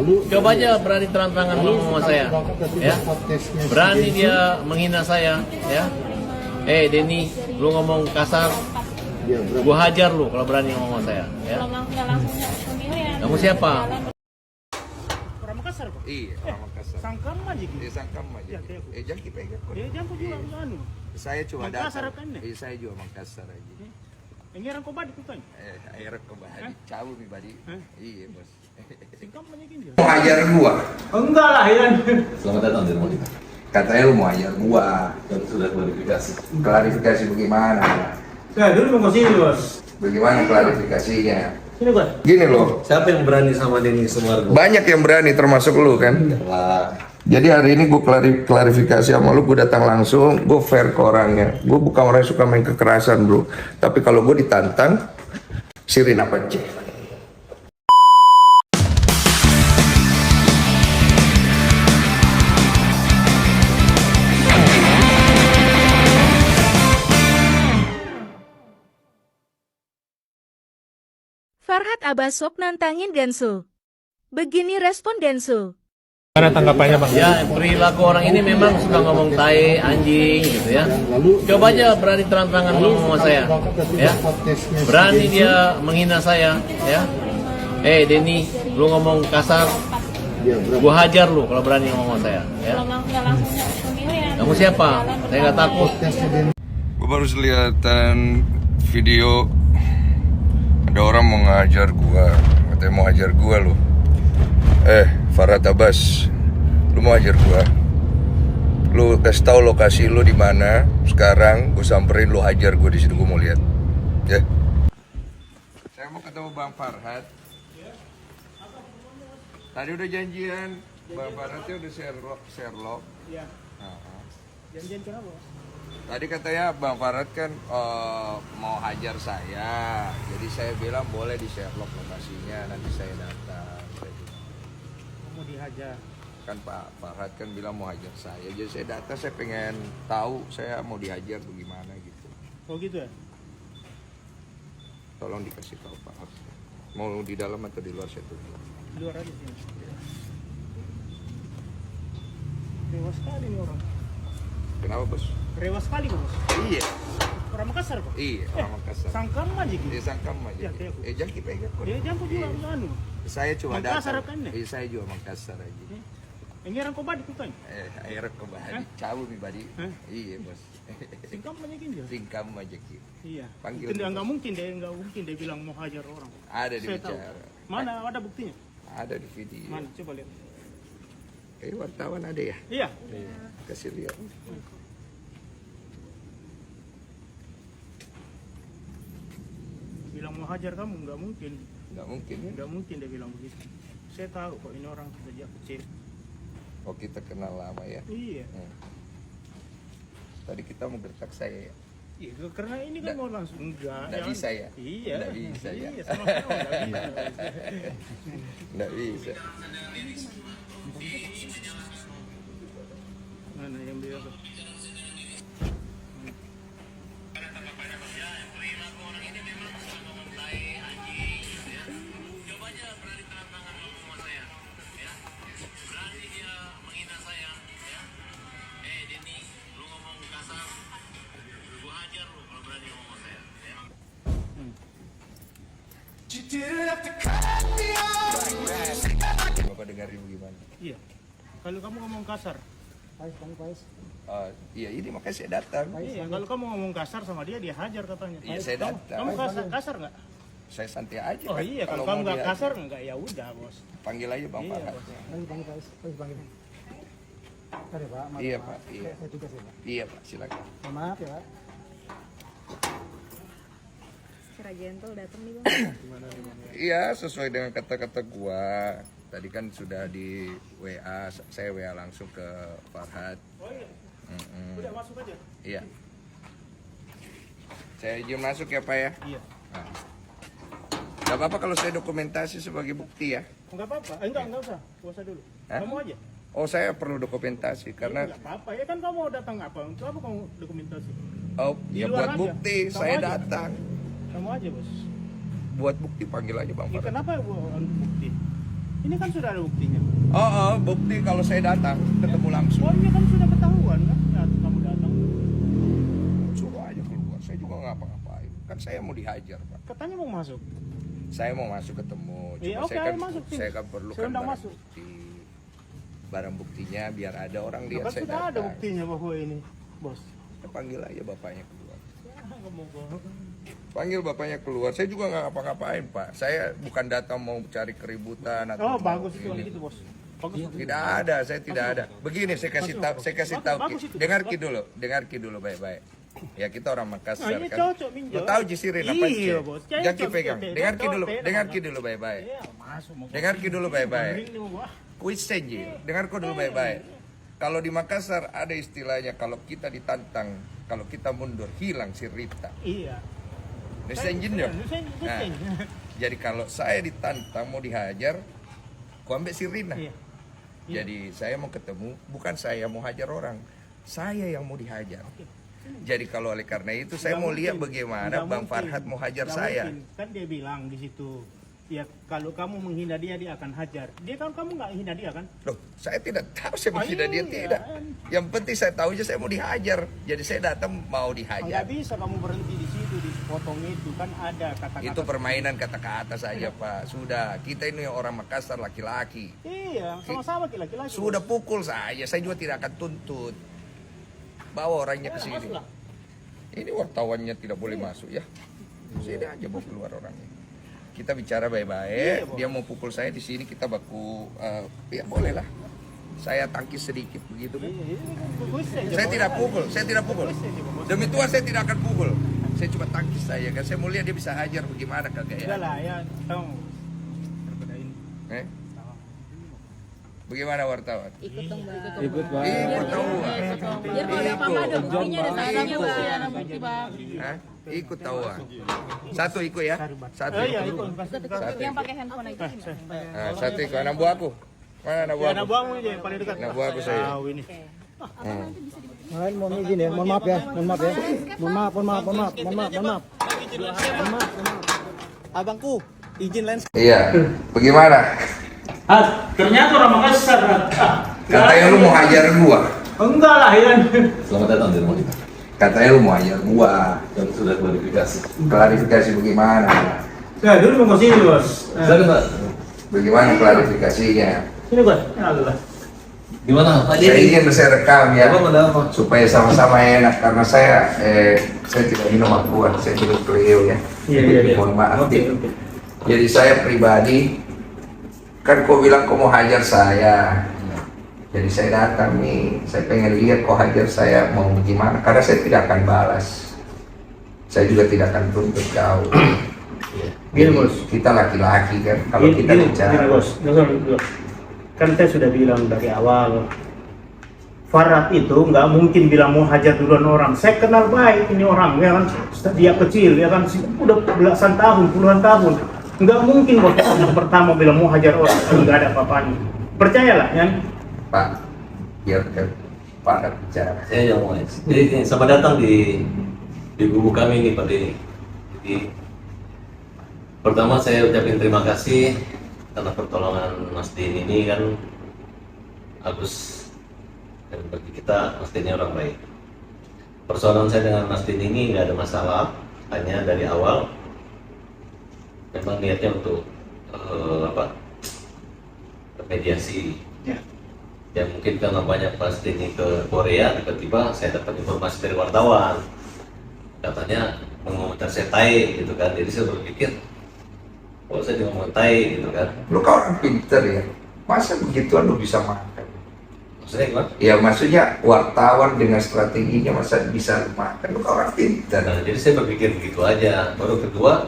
Coba aja berani terang-terangan ngomong sama saya, ya. Berani dia menghina saya, ya. Denny, lu ngomong kasar, gua hajar lu kalau berani ngomong sama saya, ya. Kamu siapa? Orang Makassar kok? Iya, orang Makassar. Sangkam aja gitu. Sangkam aja. Ya, kayak aku. Jangan kita ingat kok. Ya, jangan juga anu. Saya cuma Makassar datang. kan, ya? Saya juga Makassar aja. Ini orang kau badik kan? Air ke badi, cawu mi badi. Iya, Bos. Singkam aja gini. Mau ajar gua. Enggak lah, ya. Selamat datang di rumah kita. Katanya lu mau ajar gua. Dan sudah klarifikasi. Klarifikasi bagaimana? Saya dulu mau sini, Bos. Bagaimana klarifikasinya? Sini, Bos. Gini loh, Siapa yang berani sama Denny Sumargo? banyak yang berani termasuk lu kan. Lah, Jadi hari ini gue klarifikasi sama lu, gue datang langsung, gue fair ke orangnya. Gue bukan orang yang suka main kekerasan bro. Tapi kalau gue ditantang, sirin apa cek. Farhad Abbas sok nantangin Densu. Begini respon Densu. Mana tanggapannya, Bang? ya perilaku orang ini memang suka ngomong tai, anjing, gitu ya. Coba aja berani terang-terangan ngomong sama saya, ya. Berani dia menghina saya, ya. Denny, lu ngomong kasar, gua hajar lu kalau berani ngomong sama saya, ya. Kamu siapa? Saya nggak takut. Gue baru selihatan video ada orang mau ngajar gua, katanya mau hajar gua lo. Farhad Abbas, lu mau hajar gua? Lu kasih tahu lokasi lu di mana sekarang, gue samperin lu hajar gua di situ, gua mau lihat. Ya. Saya mau ketemu Bang Farhad. Tadi udah janjian, Bang Farhadnya udah Sherlock. Iya. Janjian kenapa? Tadi katanya Bang Farhad kan mau hajar saya, jadi saya bilang boleh di Sherlock lokasinya, nanti saya datang. Mau dihajar. Kan Pak Farhad kan bilang mau hajar saya, jadi saya datang, saya pengen tahu saya mau dihajar bagaimana gitu. Oh gitu ya? Tolong dikasih tahu Pak Farhad. Mau di dalam atau di luar saya tunggu. Di luar aja sini. Rewa sekali nih orang. Kenapa bos? Rewa sekali kok, Bos. Iya, Orang Makassar kok? iya orang Makassar. Sangkam aja gitu. Sangkam aja. Ya, kayak aku. Jangan kita ingat kok. Ya, jangan juga anu. Saya cuma Makassar datang. kan, ya? Saya juga Makassar aja. Ini orang kau badik kan? Air ke badi, cawu mi badi. Iya bos. Singkam aja gini. Singkam aja gitu. Iya. Panggil Itu dia bos. nggak mungkin dia bilang mau hajar orang. Ada di Saya tahu. bicara. Mana ada buktinya? Ada di video. Mana? Coba lihat. Wartawan ada ya? Iya. Kasih lihat. Bilang mau hajar kamu nggak mungkin. Nggak mungkin ya? Nggak mungkin dia bilang begitu. Saya tahu kok ini orang sejak kecil. Oh kita kenal lama ya? Iya. Tadi kita mau gertak saya ya? Iya, karena ini kan mau langsung enggak. Nggak bisa ya? Iya. Nggak bisa ya? Iya, sama-sama nggak bisa. Nggak bisa. Mana yang bilang? Bapak dengerin bagaimana? Iya. Kalau kamu ngomong kasar. Iya ini makanya saya datang. Iya, kalau kamu ngomong kasar sama dia, dia hajar katanya. Iya, saya datang. Kamu kasar nggak? Saya santai aja. Oh Pak. iya, kalau mau kamu nggak dia- kasar nggak ya udah bos. Panggil aja Bang Iya, Farhad. bos. Iya Pak. Iya. Iya Pak. Silakan. Maaf ya Pak. Secara gentle datang nih Bang. Iya sesuai dengan kata-kata gua. Tadi kan sudah di WA, saya WA langsung ke Farhad. Oh iya. Udah masuk aja. Iya. Saya izin masuk ya Pak ya. Iya. Nah. Gak apa-apa kalau saya dokumentasi sebagai bukti ya. Enggak apa-apa. Enggak usah. Puasa dulu. Hah? Kamu aja. Oh saya perlu dokumentasi karena Enggak apa-apa. Ya kan kamu datang apa? Untuk apa kamu dokumentasi? oh Di ya luar buat aja. bukti Kamu saya aja. datang. Kamu aja bos. Buat bukti panggil aja Bang Ya Farhad. kenapa buat bukti? Ini kan sudah ada buktinya. Bukti kalau saya datang ketemu langsung. Oh, ini kan sudah ketahuan kan? Nah, kamu datang. Suruh aja keluar, saya juga nggak ngapa-ngapain. Kan saya mau dihajar, Pak. Katanya mau masuk. Saya mau masuk ketemu. Iya, Cuma oke, saya kan, ayo masuk, sini. saya kan perlu Saya kan undang barang masuk. bukti. Barang buktinya biar ada orang Nah, lihat kan saya sudah ada datang. buktinya bahwa ini, bos. Ya, panggil aja bapaknya keluar. Kamu Panggil bapaknya keluar. Saya juga nggak ngapa-ngapain, Pak. Saya bukan datang mau cari keributan atau Oh, mau bagus itu ini. gitu, bos. Bagus. Tidak ada, saya tidak ada. Begini saya kasih tahu, Bagus itu. dengar Ki dulu baik-baik. Ya kita orang Makassar Ah, ini kan. cocok, Minjo. Lo tahu Jisirin apa sih? Iya, bos. Cocok, Jangan Ki pegang. cocok. Dengar Ki dulu baik-baik. Iya, masuk. mau- Dengar Ki dulu baik-baik. Ini mau, wah. Kuis Senji, dengar kau dulu baik-baik. Kalau di Makassar ada istilahnya kalau kita ditantang, kalau kita mundur hilang si Rita. Iya. Senjin ya. Nah, Nah. jadi kalau saya ditantang mau dihajar, kau ambil si Rina. Iya. Jadi saya mau ketemu, bukan saya mau hajar orang, saya yang mau dihajar. Jadi kalau oleh karena itu saya mau lihat bagaimana Bang Farhat mau hajar saya. Kan dia bilang di situ, ya kalau kamu menghina dia, dia akan hajar. Dia kan kamu nggak hina dia kan? Loh, saya tidak tahu saya menghina dia Iya. tidak. Yang penting saya tahu aja saya mau dihajar. Jadi saya datang mau Nggak dihajar. bisa kamu berhenti di situ, di potong itu kan ada kata-kata. Itu permainan kata-kata saja Pak. Sudah, kita ini orang Makassar laki-laki. Iya, sama-sama laki-laki. Sudah pukul saja, saya juga tidak akan tuntut. Bawa orangnya ke sini. masuklah. Ini wartawannya tidak boleh masuk ya. Sini aja bawa keluar orangnya. Kita bicara baik-baik. Iya, Dia mau pukul saya di sini kita baku. Ya boleh lah. Saya tangkis sedikit begitu kan. Saya tidak pukul, saya tidak pukul. Demi Tuhan saya tidak akan pukul. Saya cuma tangkis saja kan. Saya mau lihat dia bisa hajar bagaimana kagak Udah ya. lah ya, tahu. Daripada ini. Bagaimana wartawan? Ikut dong, Bang. Ikut tahu. Biar kalau ada apa-apa ada buktinya, ada saksinya, Bang. Ada bukti, Bang. Ikut tahu. Satu ikut ya. Satu. Oh iya, itu. Yang pakai handphone aja. Satu ikut anak buahku. Mana anak Ya, buahku? anak buahmu aja yang paling dekat. Anak buahku saya. Tahu ini. Mohon izin ya, mohon maaf ya, mohon maaf ya. Mohon maaf. Abangku, izin lens. Iya. Bagaimana? Ternyata orang Makassar. Katanya lu mau hajar gua. Enggak lah ya. Selamat datang di rumah kita. Katanya lu mau hajar gua. Dan sudah klarifikasi. Klarifikasi bagaimana? Ya, dulu mau sini, Bos. Silakan Pak. Bagaimana klarifikasinya? Sini, Bos. Ya, Allah. Gimana Pak? Saya ingin saya rekam ya. Apa apa? Supaya sama-sama enak karena saya tidak minum akuan, saya minum Cleo ya. Iya. Mohon maaf. Oke. Jadi saya pribadi kan kau bilang kau mau hajar saya. Jadi saya datang nih, saya pengen lihat kau hajar saya mau gimana karena saya tidak akan balas. Saya juga tidak akan tuntut kau. Gini, Jadi, Bos. kita laki-laki kan kalau kita bicara. Gini, Bos. Dengar. Kan saya sudah bilang dari awal, Farhat itu nggak mungkin bilang mau hajar duluan orang. Saya kenal baik ini orang, ya kan? Dia kecil, ya kan? Udah belasan tahun, puluhan tahun. Nggak mungkin bos yang pertama bilang mau hajar orang, nggak ada apa-apanya. Percayalah, ya. Pak, biarkan Pak bicara. Saya yang mulai. Jadi selamat datang di buku kami ini Pak Denny. Jadi pertama saya ucapin terima kasih karena pertolongan Mas Denny ini kan bagus dan bagi kita Mas Denny orang baik. Persoalan saya dengan Mas Denny ini nggak ada masalah, hanya dari awal memang niatnya untuk mediasi. Ya mungkin karena banyak pas ini ke Korea, tiba-tiba saya dapat informasi dari wartawan katanya mengomentar saya tai gitu kan. Jadi saya berpikir kalau saya ngomentai gitu kan, Lu kan orang pinter ya, masa begituan lu bisa makan? maksudnya gimana? Ya maksudnya wartawan dengan strateginya masa bisa makan? Lu kan orang pinter. Nah, jadi saya berpikir begitu aja. Baru kedua,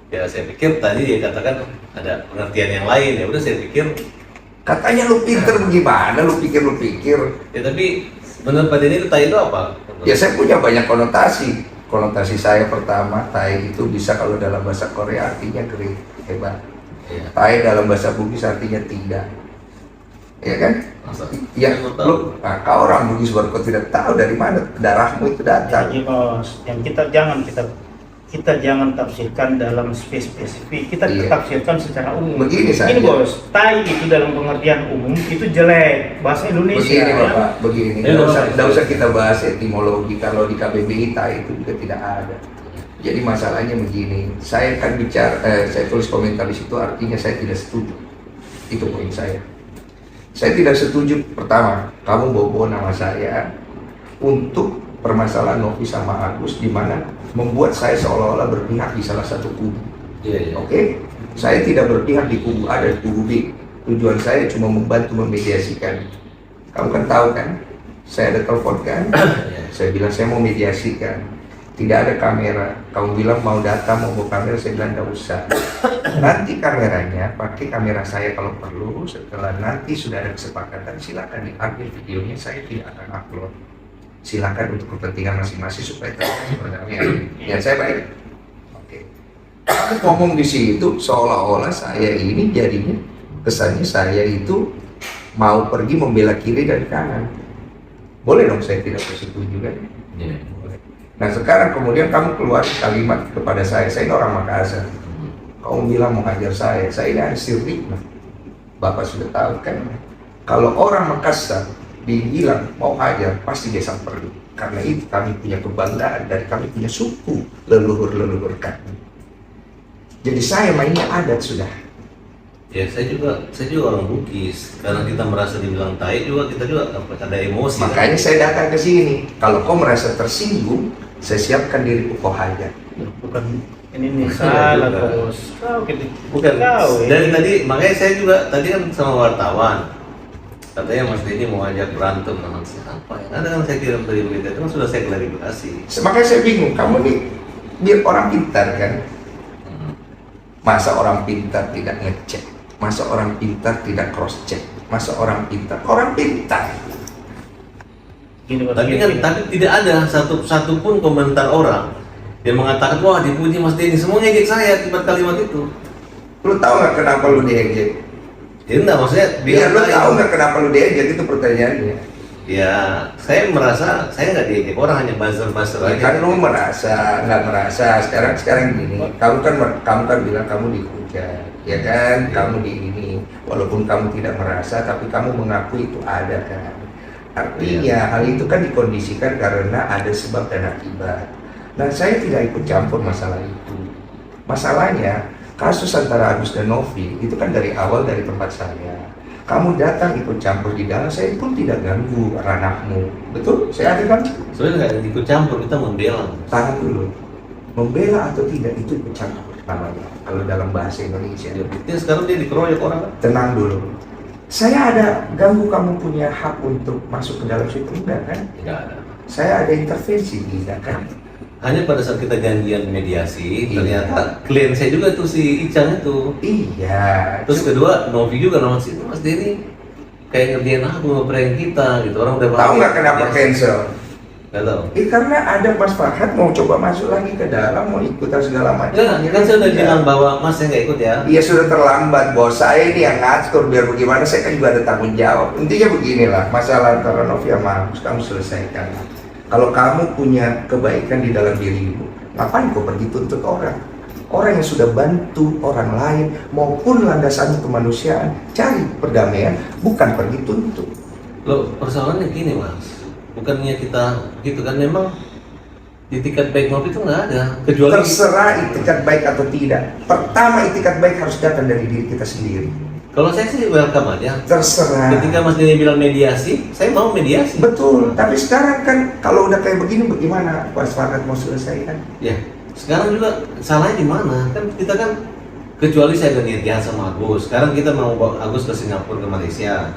ya saya pikir tadi dia katakan ada pengertian yang lain, ya udah saya pikir Katanya lu pinter bagaimana? Lu pikir. ya, tapi menurut Pak Denny itu tai itu apa? Ya saya punya banyak konotasi. Konotasi saya pertama, tai itu bisa kalau dalam bahasa Korea artinya great, hebat. Iya. Tai dalam bahasa Bugis artinya tidak. Ya kan? Masa? Ya, Saya baru tahu. lu, nah, kau orang Bugis baru kau tidak tahu dari mana darahmu itu datang. Jadi bos, yang kita jangan kita kita jangan tafsirkan dalam spesifik, kita Iya. tafsirkan secara umum. Begini saja. Ini bos, tai itu dalam pengertian umum itu jelek bahasa Indonesia. Begini ya. Bapak, begini. Nggak usah kita bahas etimologi. Kalau di KBBI tai itu juga tidak ada. Jadi masalahnya begini, saya kan saya tulis komentar di situ, artinya saya tidak setuju. Itu poin saya. Saya tidak setuju. Pertama, kamu bawa nama saya untuk permasalahan Novi sama Agus, di mana membuat saya seolah-olah berpihak di salah satu kubu. Oke? Saya tidak berpihak di kubu A dan kubu B. Tujuan saya cuma membantu memediasikan. Kamu kan tahu kan? Saya ada telepon kan? Saya bilang saya mau mediasikan. Tidak ada kamera. Kamu bilang mau data, mau bawa kamera, saya bilang tidak usah. Nanti kameranya, pakai kamera saya kalau perlu. Setelah nanti sudah ada kesepakatan, silakan diambil videonya. Saya tidak akan upload. Silakan untuk kepentingan masing-masing supaya terjadi. Niat saya baik. Oke. Kamu ngomong di situ seolah-olah saya ini jadinya kesannya saya itu mau pergi membela kiri dan kanan. Boleh dong saya tidak bersetuju kan? Boleh. Nah sekarang kemudian kamu keluar kalimat kepada saya ini orang Makassar. Kamu bilang mau hajar saya ini hasil fitnah. Bapak sudah tahu kan? Kalau orang Makassar dibilang mau hajar, pasti dia samperin. Karena itu kami punya kebanggaan dan kami punya suku leluhur-leluhur kami. Jadi saya mainnya adat sudah. Ya saya juga orang Bugis. Karena kita merasa dibilang tai juga, kita juga ada emosi. Makanya saya datang ke sini. Kalau kau merasa tersinggung, saya siapkan diriku kau hajar. Bukan ini nih salah bos. Bukan. Kau, ya. Dari tadi, makanya saya juga tadi kan sama wartawan. Katanya Mas Denny mau ajak berantem sama siapa ya? Ada kan saya kirim dari berita itu kan sudah saya klarifikasi. Makanya saya bingung, kamu nih dia orang pintar kan? Masa orang pintar tidak ngecek? Masa orang pintar tidak cross check? Masa orang pintar? Orang pintar. Gini, Bos, Tapi gini, kan gini. tapi tidak ada satu pun komentar orang yang mengatakan wah dipuji Mas Denny, semua ngejek saya akibat kalimat itu. Lu tahu nggak kenapa lu diejek? Ya enggak, maksudnya Iya, lu tahu nggak kenapa lu diejek, itu pertanyaannya. Ya, saya merasa saya nggak diejek orang, hanya buzzer Ya, aja. kan lu merasa, nggak merasa. Sekarang gini, kamu kan bilang kamu dihujat, ya kan? Kamu di ini, walaupun kamu tidak merasa, tapi kamu mengakui itu ada kan? Artinya hal itu kan dikondisikan karena ada sebab dan akibat. Nah, saya tidak ikut campur masalah itu. Masalahnya kasus antara Agus dan Novi itu kan dari awal dari tempat saya. Kamu datang ikut campur di dalam, saya pun tidak ganggu ranahmu. Betul? Saya ada kan? Sebenarnya nggak ikut campur, kita membela. Tahan dulu. Membela atau tidak itu ikut campur namanya. Kalau dalam bahasa Indonesia. Ya, buktinya sekarang dia dikeroyok orang kan? Tenang dulu. Saya ada ganggu kamu punya hak untuk masuk ke dalam situ enggak kan? Tidak ada. Saya ada intervensi tidak kan? Hanya pada saat kita janjian mediasi, Iya. ternyata klien saya juga tuh si Ican itu. Iya. Terus kedua, Novi juga nama si Mas Denny kayak ngerjain aku ngeprank kita gitu. Orang udah Tahu nggak kenapa cancel? Nggak tahu. Karena ada Mas Farhat mau coba masuk lagi ke dalam, mau ikutan segala macam. Enggak, kan saya udah bilang bahwa Mas saya nggak ikut ya. Iya sudah terlambat bos, saya ini yang ngatur biar bagaimana, saya kan juga ada tanggung jawab. Intinya beginilah, masalah antara Novi sama Agus kamu selesaikan. Kalau kamu punya kebaikan di dalam dirimu, ngapain kau pergi tuntut orang? Orang yang sudah bantu orang lain maupun landasannya kemanusiaan, cari perdamaian, bukan pergi tuntut. Loh, persoalannya gini Mas, bukannya kita gitu kan, memang di itikat baik Novi itu nggak ada, kecuali Terserah itikat baik atau tidak. Pertama itikat baik harus datang dari diri kita sendiri. kalau saya sih welcome aja. Terserah. Ketika Mas Denny bilang mediasi, saya mau mediasi. Betul, tapi sekarang kan kalau udah kayak begini bagaimana Mas Farhat mau selesaikan? Ya, sekarang juga salahnya di mana? Kan kita kan, kecuali saya ada niat jahat sama Agus. Sekarang kita mau bawa Agus ke Singapura, ke Malaysia.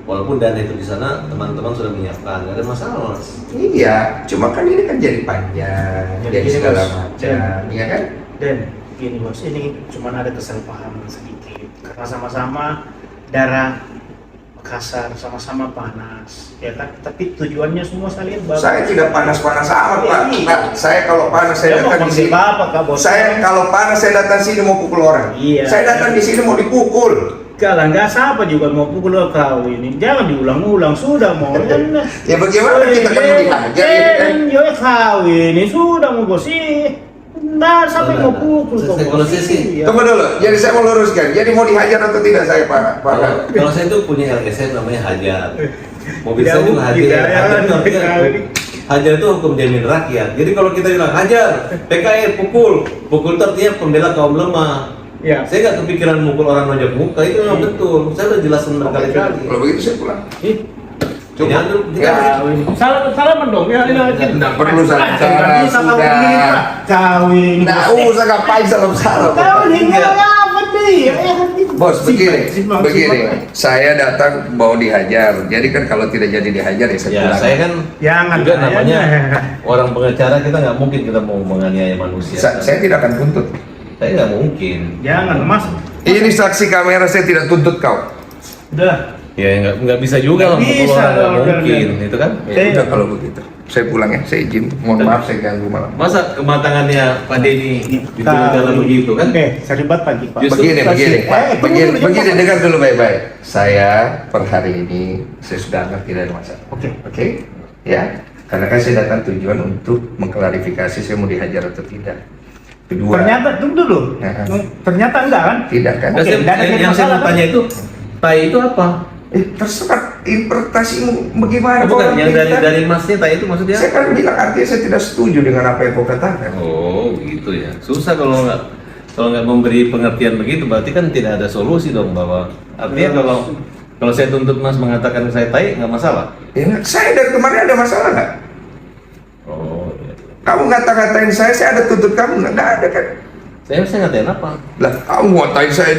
Walaupun dana itu di sana teman-teman sudah menyiapkan, nggak ada masalah Mas. Iya, cuma kan ini kan jadi panjang, jadi gini, segala Bos. macam, iya kan? Dan gini bos, ini cuma ada kesalahpahaman sedikit karena sama-sama darah Makassar, sama-sama panas, ya kan? Tapi tujuannya semua saling bagus. Saya tidak panas-panas amat Pak. Iya. Pak, saya kalau panas saya datang di sini. Bapak, Kak, bos. Saya kalau panas saya datang sini mau pukul orang. Iya. Saya datang di sini mau dipukul. Kalau nggak siapa juga mau pukul kau ini. Jangan diulang-ulang, sudah mau. Ya bagaimana kita kan mau dihajar ya kan? Yo kau ini sudah mau bos sih. Nah, sampai mau pukul. Kalau saya sih, Tunggu dulu, jadi saya mau luruskan. Jadi mau dihajar atau tidak saya Pak? kalau saya tuh punya LSM namanya hajar. Mobil Tidak saya juga mungkin, hajar. ya, Hajar itu artinya sekali. hajar itu hukum jamin rakyat. Jadi kalau kita bilang hajar, PKI pukul itu artinya pembela kaum lemah. Ya. Saya nggak kepikiran mukul orang nonjok muka, itu memang betul. Saya udah jelasin berkali-kali. Kalau begitu saya pulang. Coba Ya, salam dong. Ya, Nggak perlu salam-salam, sudah. Kawin. Nggak usah ngapain salam-salam. Kawin apa nih? Bos, begini. Saya datang mau dihajar. Jadi kan kalau tidak jadi dihajar ya saya Ya, pulang. saya kan Jangan, juga namanya ya. orang pengacara, kita nggak mungkin kita mau menganiaya manusia. Saya tidak akan tuntut. Saya nggak mungkin. Jangan, Mas. Ini saksi kamera, saya tidak tuntut kau. Udah. Ya nggak bisa juga lah, Nggak mukul bisa orang nggak kalau mungkin, itu kan? Ya udah kalau begitu. Saya pulang ya, saya izin. Mohon maaf saya ganggu malam. Masa kematangannya Pak Denny ditinggal begitu kan? Oke, serbat pagi, Pak. Justru Begini, tunggu dulu, begini, dengar dulu baik-baik. Saya per hari ini saya sudah anggap tidak ada masalah. Oke, ya. Karena kan saya datang tujuan untuk mengklarifikasi saya mau dihajar atau tidak. Kedua, Ternyata, tunggu dulu. Ya. Ternyata enggak kan? tidak kan? Oke, nggak ada yang saya masalah, mau tanya itu, tai itu apa? Terserah interpretasimu bagaimana. Bukan, yang kita- dari masnya tai itu maksudnya? Saya kan bilang artinya saya tidak setuju dengan apa yang kau katakan. Oh gitu ya, susah kalau nggak memberi pengertian begitu, berarti kan tidak ada solusi dong, bahwa artinya kalau saya tuntut Mas mengatakan saya tai nggak masalah. Ya, saya dari kemarin ada masalah nggak? Oh iya. Kamu ngata-ngatain saya ada tuntut kamu nggak ada kan? Saya ngatain apa? Lah kamu ngatain saya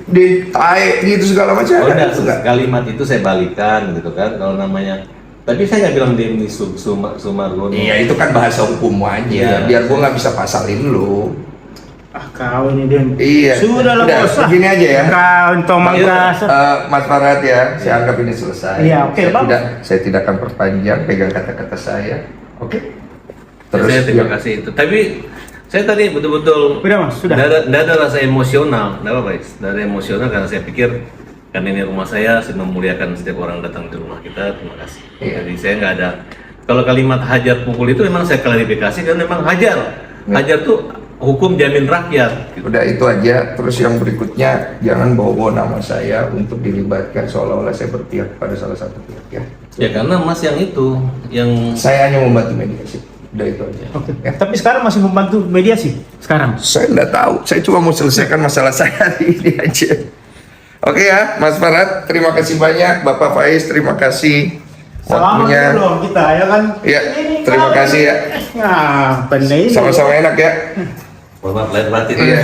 di tai gitu segala macam. Oh, ada enggak, itu nggak? kalimat itu saya balikan gitu kan, kalau namanya. Tapi saya nggak bilang Denny Sumargono. Iya itu kan bahasa hukum aja. Iya. Biar gua nggak bisa pasalin lu. Ah, kau ini Den. Iya. Sudah lah, Udah, bos. begini aja ya. Kau tomang Iya. kasar. Mas Farhat ya, saya anggap ini selesai. Iya, oke, Bang. Saya tidak akan perpanjang pegang kata-kata saya. Oke. Saya terima ya. kasih itu. Tapi saya tadi betul-betul Sudah, Mas, sudah. Nggak ada rasa emosional, nggak apa-apa, Is. Nggak ada emosional karena saya pikir kan ini rumah saya memuliakan setiap orang datang ke rumah kita. Terima kasih. Iya. Jadi saya nggak ada. Kalau kalimat hajar pukul itu memang saya klarifikasi karena memang hajar. Ya. Hajar tuh hukum jamin rakyat. Gitu. Udah itu aja. Terus yang berikutnya jangan bawa-bawa nama saya untuk dilibatkan seolah-olah saya berpihak pada salah satu pihak ya. Ya karena Mas yang itu, yang Saya hanya membantu mediasi. Udah itu aja. Oke. Ya. Tapi sekarang masih membantu mediasi sekarang. Saya nggak tahu. Saya cuma mau selesaikan masalah saya hari ini aja. Oke ya, Mas Farhat. Terima kasih banyak. Bapak Faiz, terima kasih Selamat waktunya. dong kita ya kan. Iya, Ini terima kau- kasih ya. Nah, benar ini. Sama-sama enak ya. maaf lahir batin. Iya.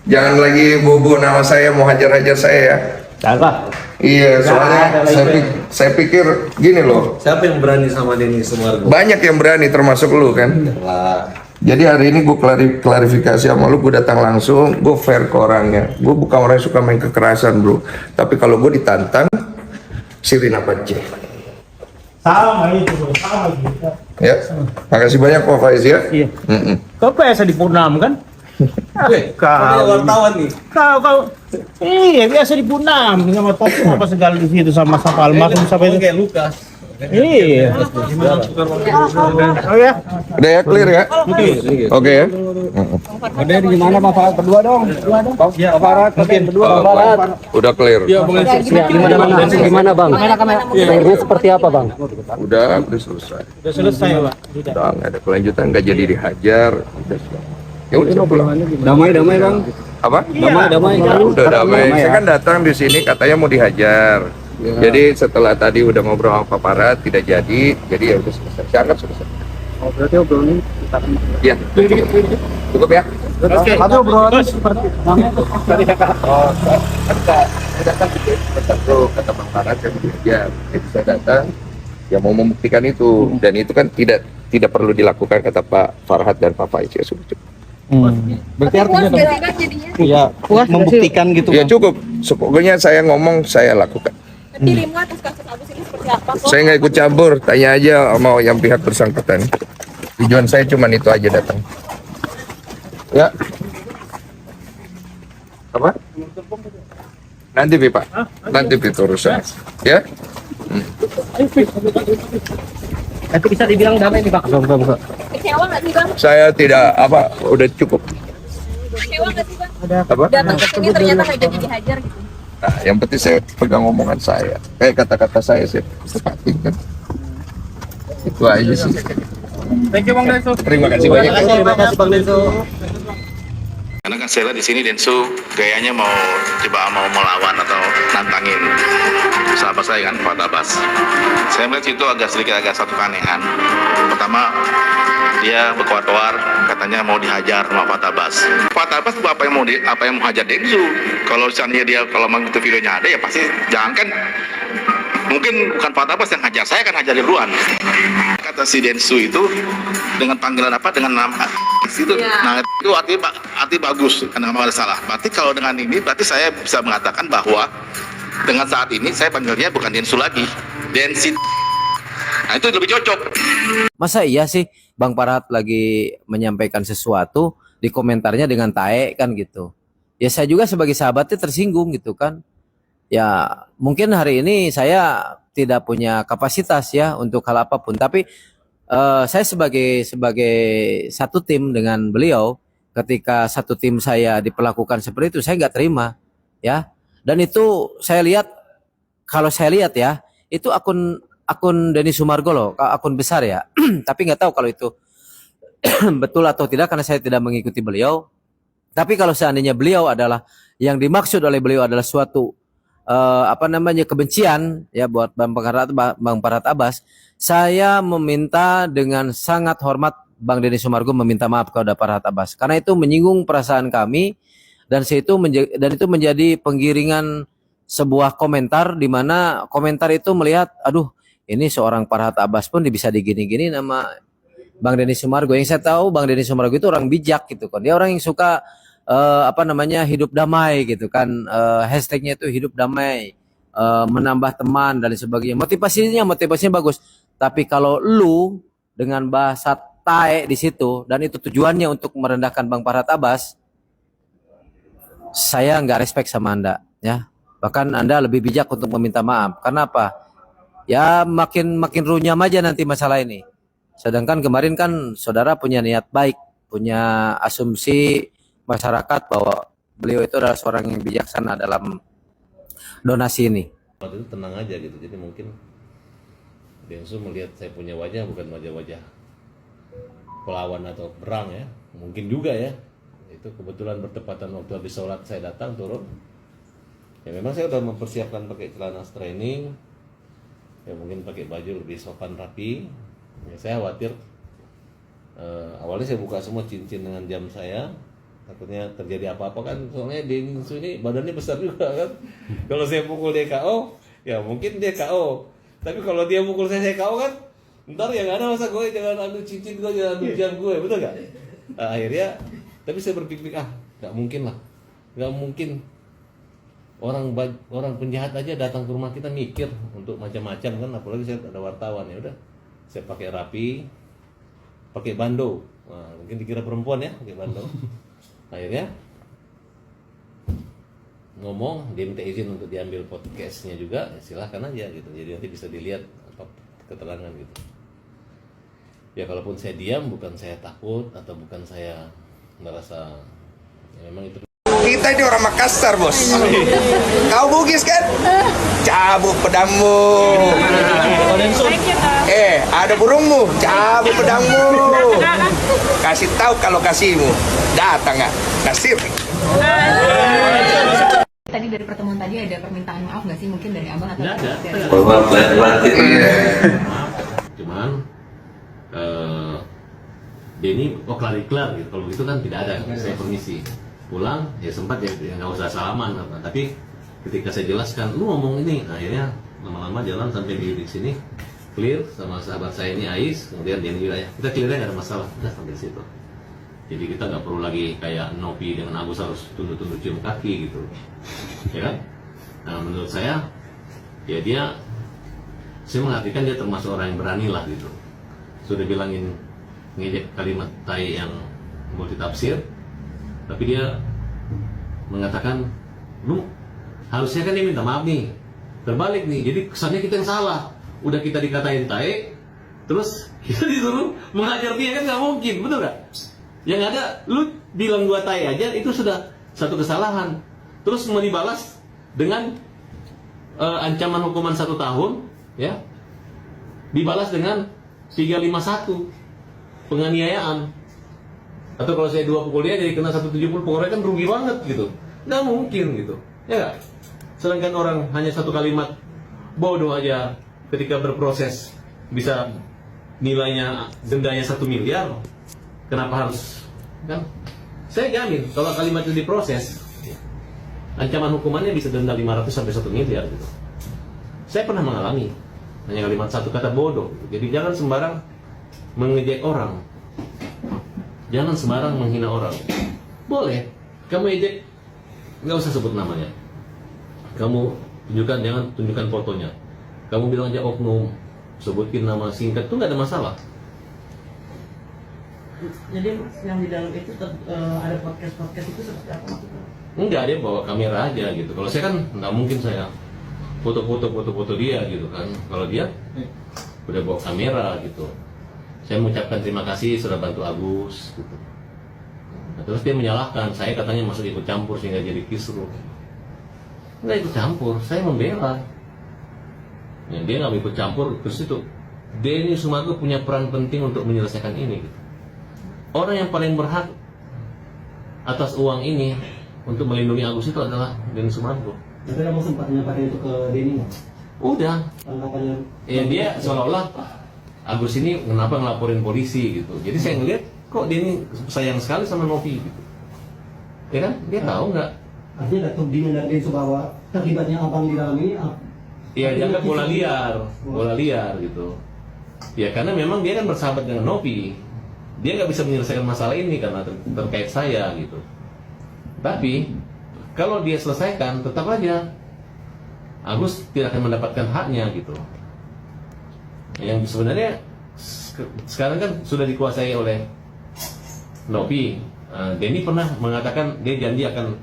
Jangan lagi bobo nama saya mau hajar-hajar saya ya. Salah. Iya, soalnya ada lagi. saya pikir gini loh. Siapa yang berani sama Denny Sumargono? Banyak yang berani termasuk lu kan. Lah. Jadi hari ini gue klarifikasi sama lu, gue datang langsung, gue fair ke orangnya. Gue bukan orang yang suka main kekerasan bro. Tapi kalau gue ditantang, sirin apa aja. Sama itu, bro. Sama gitu. Ya, makasih banyak Pak Faiz ya. Iya. Mm-mm. Kau biasa di Purnam kan? Kau wartawan nih. Kau iya biasa di Purnam sama topik apa segala di situ sama almarhum sampai itu. Kayak Lukas. Iya. Oh ya. Udah ya, clear ya? Oke ya. Ada di mana Bang Farhat berdua dong? Bang Farhat berdua Bang Farhat. Udah clear. Gimana Bang? Akhirnya seperti apa Bang? Udah selesai. Sudah selesai, Pak. Udah nggak ada kelanjutan, nggak jadi dihajar. Udah selesai. Ya udah saya pulang. Damai Bang. Apa? Damai. Udah damai. Saya kan datang di sini katanya mau dihajar. Jadi setelah tadi udah ngobrol sama Pak Farhat tidak jadi ya udah selesai. Saya anggap selesai. Oh, berarti obrolan kita Ya, cukup ya. Oke. Atau obrolan seperti Oh, saya datang gitu, kata Bang Farhat kan ya, jadi saya datang ya mau membuktikan itu dan itu kan tidak perlu dilakukan kata Pak Farhat dan Pak Faiz ya sudah cukup. berarti artinya Iya, membuktikan gitu Ya cukup, pokoknya saya ngomong saya lakukan. dirimu atas kasus Agus ini seperti apa? Saya nggak ikut campur, tanya aja sama yang pihak bersangkutan. Tujuan saya cuma itu aja datang. Ya. Apa? Nanti Pak. Nanti itu urusan. Ya. Itu bisa dibilang damai nih Pak. Kecewa nggak sih bang? Saya tidak apa, udah cukup. Kecewa nggak sih bang? Apa? Datang ke sini ternyata nggak jadi dihajar gitu. Nah, yang penting saya pegang omongan saya. Kata-kata saya tepatin kan. Itu aja sih. Thank you Bang Densu. Terima kasih banyak. Terima kasih Bang Densu. Karena kan saya lihat di sini Densu gayanya mau melawan atau nantangin sahabat saya kan, Pak Abbas. Saya melihat itu agak satu keanehan. Pertama, dia berkoar-koar katanya mau dihajar sama Pak Abbas. Pak Abbas itu apa yang mau hajar Densu? Kalau misalnya dia kalau memang itu videonya ada ya pasti jangan kan. Mungkin bukan Pak Abbas yang hajar, saya kan hajar duluan. Kata si Densu itu dengan panggilan apa? Dengan nama itu. Nah itu arti bagus, karena nggak ada salah. Berarti kalau dengan ini, berarti saya bisa mengatakan bahwa dengan saat ini saya panggilnya bukan Densu lagi, Densi. Nah itu lebih cocok. Masa iya sih Bang Farhat lagi menyampaikan sesuatu di komentarnya dengan tae kan gitu. Ya saya juga sebagai sahabatnya tersinggung gitu kan. Ya mungkin hari ini saya tidak punya kapasitas ya untuk hal apapun. Tapi saya sebagai satu tim dengan beliau, ketika satu tim saya diperlakukan seperti itu saya nggak terima ya. Dan itu saya lihat, kalau saya lihat ya, itu akun Denny Sumargo loh, akun besar ya. Tapi nggak tahu kalau itu betul atau tidak karena saya tidak mengikuti beliau. Tapi kalau seandainya beliau adalah, yang dimaksud oleh beliau adalah suatu kebencian ya buat Bang Farhat Abbas, saya meminta dengan sangat hormat Bang Denny Sumargo meminta maaf kepada Farhat Abbas karena itu menyinggung perasaan kami, dan itu menjadi penggiringan sebuah komentar di mana komentar itu melihat, aduh ini seorang Farhat Abbas pun bisa digini-gini nama Bang Denny Sumargo. Yang saya tahu Bang Denny Sumargo itu orang bijak gitu kan, dia orang yang suka hidup damai gitu kan, hashtagnya itu hidup damai, menambah teman dan sebagainya, motivasinya bagus. Tapi kalau lu dengan bahasa tae di situ dan itu tujuannya untuk merendahkan Bang Farhat Abbas, saya nggak respect sama Anda ya. Bahkan Anda lebih bijak untuk meminta maaf. Karena apa? Ya makin runyam aja nanti masalah ini. Sedangkan kemarin kan saudara punya niat baik, punya asumsi masyarakat bahwa beliau itu adalah seorang yang bijaksana dalam donasi ini. Waktu itu tenang aja gitu, jadi mungkin Densu melihat saya punya wajah bukan wajah-wajah pelawan atau perang ya, mungkin juga ya. Itu kebetulan bertepatan waktu habis sholat saya datang turun. Ya memang saya udah mempersiapkan pakai celana training, ya mungkin pakai baju lebih sopan rapi. Ya saya khawatir awalnya saya buka semua cincin dengan jam saya. Takutnya terjadi apa-apa kan, soalnya Densu ini badannya besar juga kan. Kalau saya pukul dia KO, ya mungkin dia KO. Tapi kalau dia mukul saya KO kan, ntar yang ada masa gue jangan ambil cincin gue, jangan ambil jam gue, betul gak? Nah, akhirnya, tapi saya berpikir gak mungkin lah, gak mungkin orang penjahat aja datang ke rumah kita mikir untuk macam-macam kan, apalagi saya ada wartawan. Ya udah, saya pakai rapi, pakai bando. Nah, mungkin dikira perempuan ya, pakai bando. Akhirnya ngomong, dia minta izin untuk diambil podcastnya juga, ya silahkan aja gitu. Jadi nanti bisa dilihat apa keterangan gitu. Ya kalaupun saya diam, bukan saya takut atau bukan saya merasa ya, memang itu. Kita ini orang Makassar, Bos. Kau Bugis kan? Cabut pedangmu. Ada burungmu, cabut pedangmu. Kasih tahu kalau kasihmu. Datang nggak? Nasir. Tadi dari pertemuan tadi ada permintaan maaf nggak sih mungkin dari abang atau Nggak ada. Cuman Denny klar gitu. Kalau gitu kan tidak ada. Saya permisi pulang, ya sempat ya nggak usah salaman apa. Tapi ketika saya jelaskan, lu ngomong ini, akhirnya lama-lama jalan sampai di sini clear sama sahabat saya ini Ais, kemudian Denny juga ya. Kita clearnya nggak ada masalah, udah sampai situ. Jadi kita nggak perlu lagi kayak Nopi dengan Agus harus tunduk-tunduk cium kaki gitu, ya kan? Nah menurut saya, ya saya mengartikan dia termasuk orang yang berani lah gitu. Sudah bilangin ngejek kalimat tai yang multitafsir, tapi dia mengatakan, lu harusnya kan dia minta maaf nih, terbalik nih. Jadi kesannya kita yang salah. Udah kita dikatain tai, terus kita disuruh menghajar dia, kan nggak mungkin, betul nggak? Yang ada, lu bilang gua tai aja itu sudah satu kesalahan. Terus mau dibalas dengan ancaman hukuman 1 tahun, ya, dibalas dengan 351 penganiayaan. Atau kalau saya 2 pukul dia jadi kena 170, pokoknya kan rugi banget gitu. Nggak mungkin gitu, ya nggak? Sedangkan orang hanya satu kalimat bodoh aja ketika berproses bisa nilainya dendanya 1 miliar. Kenapa harus, kan? Saya jamin kalau kalimat itu diproses, ancaman hukumannya bisa denda 500 sampai 1 miliar gitu. Saya pernah mengalami hanya kalimat satu kata bodoh. Jadi jangan sembarang mengejek orang, jangan sembarang menghina orang. Boleh kamu ejek, nggak usah sebut namanya. Kamu tunjukkan, jangan tunjukkan fotonya. Kamu bilang aja oknum, sebutin nama singkat, itu nggak ada masalah. Jadi yang di dalam itu ada podcast itu seperti apa maksudnya? Enggak, dia bawa kamera aja gitu. Kalau saya kan nggak mungkin saya foto-foto dia gitu kan. Kalau dia udah bawa kamera gitu. Saya mengucapkan terima kasih sudah bantu Agus gitu. Nah, terus dia menyalahkan saya, katanya masuk ikut campur sehingga jadi kisruh. Nggak ikut campur, saya membela. Ya, dia nggak ikut campur, terus itu Denny Sumargo punya peran penting untuk menyelesaikan ini gitu. Orang yang paling berhak atas uang ini untuk melindungi Agus itu adalah Denny Sumargo. Tapi kamu sempat menyampaikan itu ke Denny nggak? Udah. Tanggapannya? Ya dia seolah-olah Agus ini kenapa ngelaporin polisi gitu. Jadi saya ngeliat kok Denny sayang sekali sama Novi gitu. Ya kan? Dia tahu nggak? Artinya nggak tahu Denny dan Densu bahwa terlibatnya abang di dalam ini? Iya, jangan bola liar gitu. Ya karena memang dia kan bersahabat dengan Novi. Dia nggak bisa menyelesaikan masalah ini karena terkait saya gitu. Tapi kalau dia selesaikan, tetap aja Agus tidak akan mendapatkan haknya gitu. Yang sebenarnya sekarang kan sudah dikuasai oleh Novi. Denny pernah mengatakan dia janji akan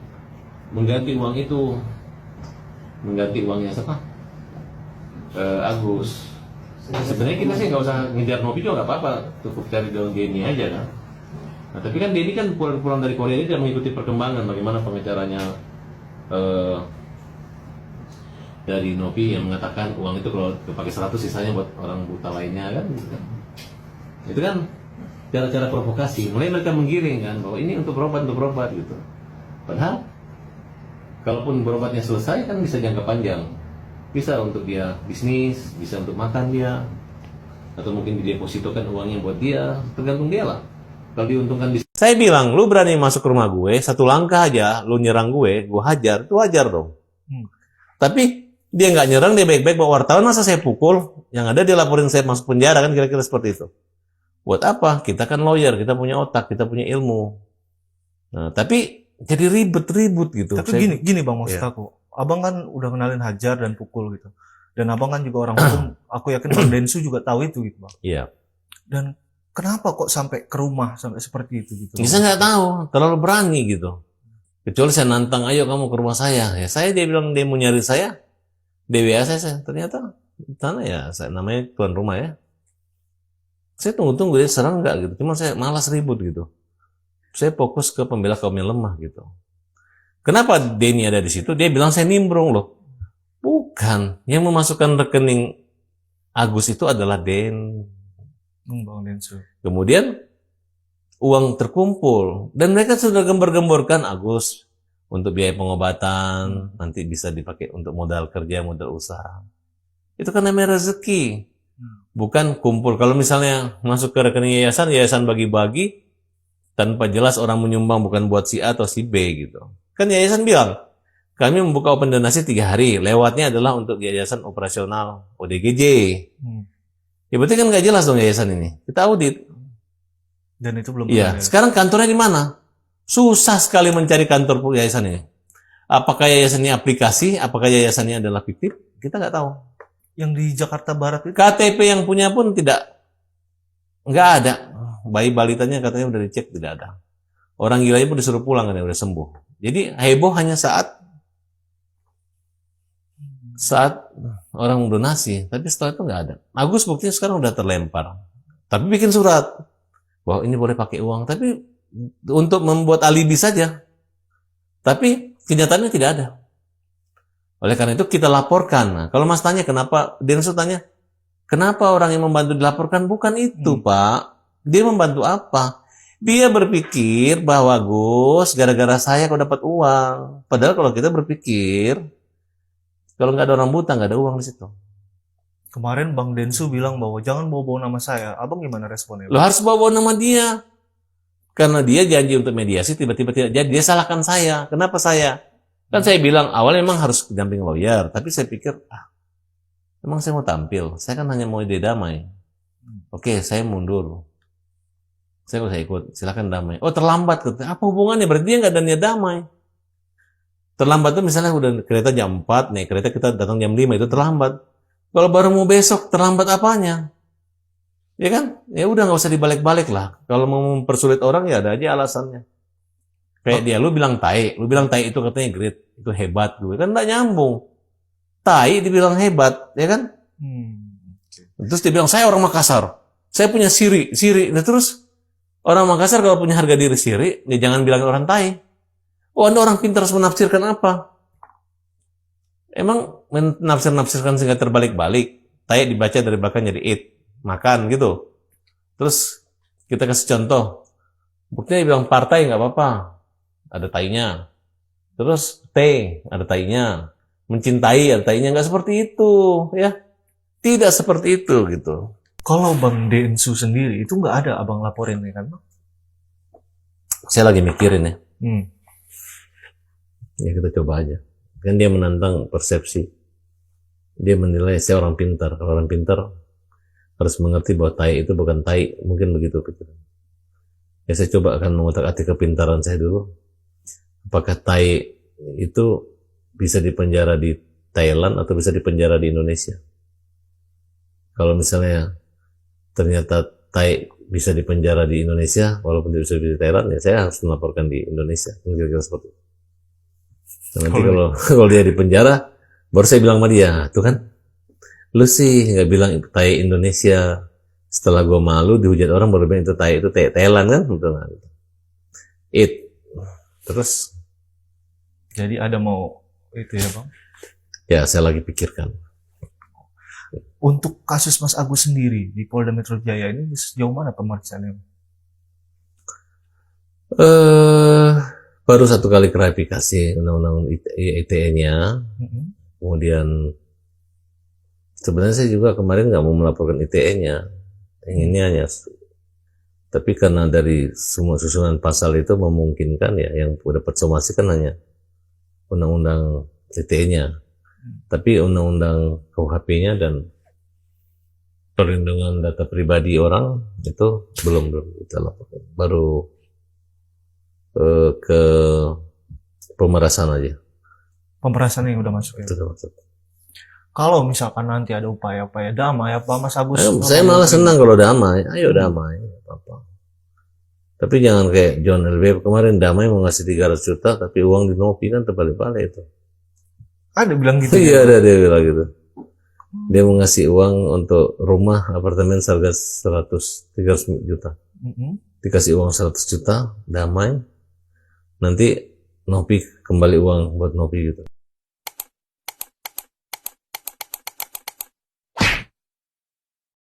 mengganti uang itu, mengganti uangnya siapa? Agus. Sebenarnya kita sih nggak usah ngejar Novi juga nggak apa-apa, cukup cari daun Denny aja kan. Nah, tapi kan Denny kan pulang dari Korea ini tidak mengikuti perkembangan bagaimana pengacaranya dari Novi yang mengatakan uang itu kalau dipakai 100 sisanya buat orang buta lainnya kan. Itu kan cara-cara provokasi. Mulai mereka menggiring kan bahwa ini untuk berobat gitu. Padahal kalaupun berobatnya selesai kan bisa jangka panjang. Bisa untuk dia bisnis, bisa untuk makan dia, atau mungkin didepositokan uangnya buat dia, tergantung dia lah. Kalau diuntungkan saya bilang, lu berani masuk ke rumah gue, 1 langkah aja, lu nyerang gue hajar, itu wajar dong. Tapi dia nggak nyerang, dia baik-baik bawa wartawan, masa saya pukul? Yang ada dia laporin saya masuk penjara, kan kira-kira seperti itu. Buat apa? Kita kan lawyer, kita punya otak, kita punya ilmu. Nah, tapi jadi ribet-ribut gitu. Tapi gini Bang, maksud aku. Abang kan udah kenalin hajar dan pukul gitu. Dan abang kan juga orang hukum, aku yakin Bang Densu juga tahu itu gitu Bang. Iya. Dan kenapa kok sampai ke rumah, sampai seperti itu gitu? Saya nggak tahu, terlalu berani gitu. Kecuali saya nantang, ayo kamu ke rumah saya. Ya saya, dia bilang dia mau nyari saya. DWA saya. Ternyata sana ya, saya namanya tuan rumah ya. Saya tunggu-tunggu dia serang nggak gitu. Cuma saya malas ribut gitu. Saya fokus ke pembela kaum yang lemah gitu. Kenapa Denny ada di situ? Dia bilang saya nimbrung loh. Bukan. Yang memasukkan rekening Agus itu adalah Bang Densu. Kemudian uang terkumpul. Dan mereka sudah gembar-gemborkan Agus untuk biaya pengobatan. Nanti bisa dipakai untuk modal kerja, modal usaha. Itu kan namanya rezeki. Bukan kumpul. Kalau misalnya masuk ke rekening yayasan bagi-bagi. Tanpa jelas orang menyumbang bukan buat si A atau si B gitu. Kan yayasan bilang, kami membuka open donasi 3 hari. Lewatnya adalah untuk yayasan operasional ODGJ. Ya berarti kan nggak jelas dong yayasan ini. Kita audit. Dan itu belum Iya. Sekarang kantornya di mana? Susah sekali mencari kantor yayasan ini. Apakah yayasan ini aplikasi? Apakah yayasannya adalah fiktif? Kita nggak tahu. Yang di Jakarta Barat itu? KTP yang punya pun nggak ada. Bayi balitanya katanya udah dicek, tidak ada. Orang gilanya pun disuruh pulang kan, udah sembuh. Jadi heboh hanya saat saat orang donasi, tapi setelah itu nggak ada. Agus buktinya sekarang udah terlempar, tapi bikin surat bahwa ini boleh pakai uang, tapi untuk membuat alibi saja. Tapi kenyataannya tidak ada. Oleh karena itu kita laporkan. Nah, kalau Mas tanya kenapa, Densu tanya, kenapa orang yang membantu dilaporkan? Bukan itu, Pak. Dia membantu apa? Dia berpikir bahwa Gus, gara-gara saya kau dapat uang. Padahal kalau kita berpikir, kalau nggak ada orang buta, nggak ada uang di situ. Kemarin Bang Densu bilang bahwa jangan bawa-bawa nama saya. Abang gimana responnya? Lo harus bawa nama dia. Karena dia janji untuk mediasi, tiba-tiba tidak jadi. Dia salahkan saya. Kenapa saya? Kan saya bilang, awalnya memang harus damping lawyer. Tapi saya pikir, emang saya mau tampil. Saya kan hanya mau ide damai. Oke, saya mundur. Saya nggak usah ikut, silakan damai. Oh, terlambat. Apa hubungannya? Berarti dia nggak ada niat damai. Terlambat itu misalnya udah kereta jam 4, nih kereta kita datang jam 5, itu terlambat. Kalau baru mau besok, terlambat apanya? Ya kan? Ya udah nggak usah dibalik-balik lah. Kalau mau mempersulit orang ya ada aja alasannya. Kayak dia, lu bilang tai itu katanya great, itu hebat, gue kan nggak nyambung. Tai dibilang hebat, ya kan? Terus dia bilang saya orang Makassar, saya punya siri. Nah terus orang Makassar kalau punya harga diri siri, ya jangan bilang orang tai. Oh, Anda orang pintar harus menafsirkan apa? Emang menafsirkan sehingga terbalik-balik. Tai dibaca dari belakang jadi it. Makan gitu. Terus kita kasih contoh. Buktinya dia bilang partai nggak apa-apa. Ada tainya. Terus T, ada tainya. Mencintai, ada tainya. Nggak seperti itu. Ya, tidak seperti itu gitu. Kalau Bang Densu sendiri, itu nggak ada abang laporin ya kan, Bang? Saya lagi mikirin ya. Ya kita coba aja. Kan dia menantang persepsi. Dia menilai saya orang pintar. Kalau orang pintar harus mengerti bahwa tai itu bukan tai. Mungkin begitu pikiran. Ya saya coba akan mengutak-atik kepintaran saya dulu. Apakah tai itu bisa dipenjara di Thailand atau bisa dipenjara di Indonesia? Kalau misalnya ternyata tai bisa dipenjara di Indonesia walaupun tidak bisa di Thailand, ya saya harus melaporkan di Indonesia. Kira-kira seperti itu. Nanti kalau dia di penjara, baru saya bilang sama dia, tuh kan, lu sih nggak bilang tai Indonesia. Setelah gue malu dihujat orang baru bilang itu tai Thailand kan, betul nggak? Terus, jadi ada mau itu ya Bang? Ya saya lagi pikirkan. Untuk kasus Mas Agus sendiri di Polda Metro Jaya ini sejauh mana pemeriksaannya? Baru satu kali klarifikasi undang-undang ITE-nya. Kemudian sebenarnya saya juga kemarin nggak mau melaporkan ITE-nya, inginnya hanya, tapi karena dari semua susunan pasal itu memungkinkan ya, yang dapat somasi kan hanya undang-undang ITE-nya, tapi undang-undang KUHP-nya dan perlindungan data pribadi orang itu belum kita laporkan, baru ke pemerasan aja. Pemerasan yang udah masuk ya? Sudah masuk. Kalau misalkan nanti ada upaya-upaya damai, apa Mas Agus? Saya malah senang kalau damai. Ayo damai, apa. Tapi jangan kayak John LB kemarin damai mau ngasih 300 juta, tapi uang di Nopi kan terbalik-balik itu. Ada bilang gitu? Iya, ada dia bilang gitu. Dia mau ngasih uang untuk rumah apartemen seharga 300 juta. Dikasih uang 100 juta, damai. Nanti Nopi kembali uang buat Nopi gitu.